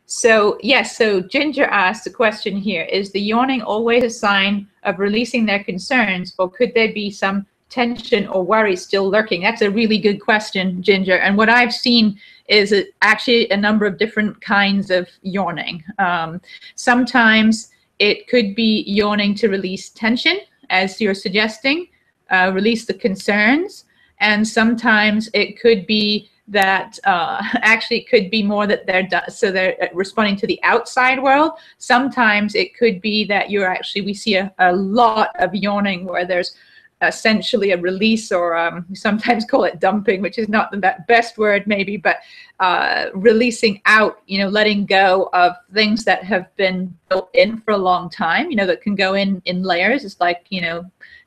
So yes, so Ginger asked the question here, is the yawning always a sign of releasing their concerns, or could there be some tension or worry still lurking? That's a really good question, Ginger. And what I've seen is actually a number of different kinds of yawning. Sometimes it could be yawning to release tension, as you're suggesting, release the concerns. And sometimes it could be that actually it could be more that they're responding to the outside world. Sometimes it could be that we see a lot of yawning where there's essentially a release, or we sometimes call it dumping, which is not the best word maybe, but releasing out, letting go of things that have been built in for a long time, that can go in layers. It's like,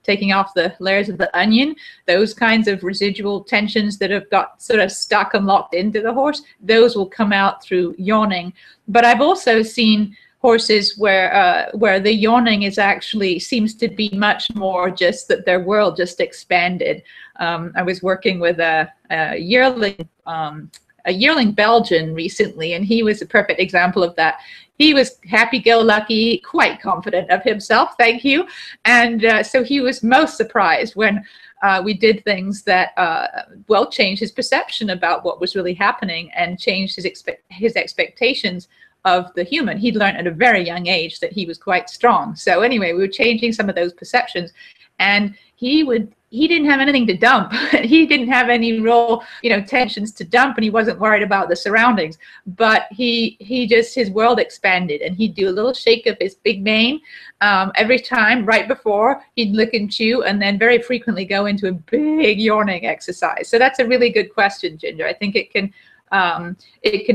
taking off the layers of the onion, those kinds of residual tensions that have got sort of stuck and locked into the horse, those will come out through yawning. But I've also seen horses where the yawning is actually seems to be much more just that their world just expanded. I was working with a yearling Belgian recently, and he was a perfect example of that. He was happy-go-lucky, quite confident of himself, thank you. And so he was most surprised when we did things that, changed his perception about what was really happening and changed his expectations of the human. He'd learned at a very young age that he was quite strong. So anyway, we were changing some of those perceptions, and he didn't have anything to dump. He didn't have any real, tensions to dump, and he wasn't worried about the surroundings. But his world expanded, and he'd do a little shake of his big mane every time right before he'd lick and chew, and then very frequently go into a big yawning exercise. So that's a really good question, Ginger. I think it can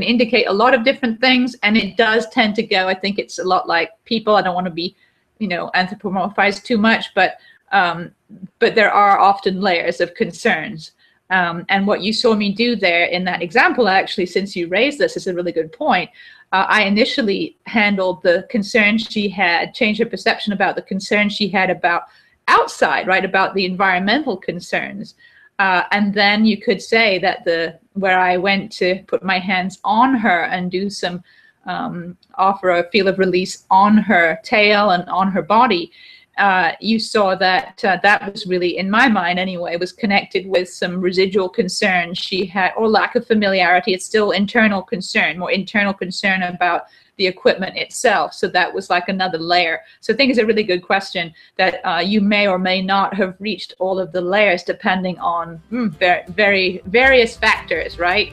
indicate a lot of different things, and it does tend to go. I think it's a lot like people. I don't want to be, anthropomorphized too much, but there are often layers of concerns. And what you saw me do there in that example, actually, since you raised this, is a really good point. I initially handled the concerns she had, changed her perception about the concerns she had about outside, right, about the environmental concerns. And then you could say that where I went to put my hands on her and do some, offer a feel of release on her tail and on her body, you saw that that was really, in my mind anyway, was connected with some residual concerns she had, or lack of familiarity. It's still internal concern, more internal concern about the equipment itself. So that was like another layer. So I think it's a really good question that you may or may not have reached all of the layers depending on very various factors, right?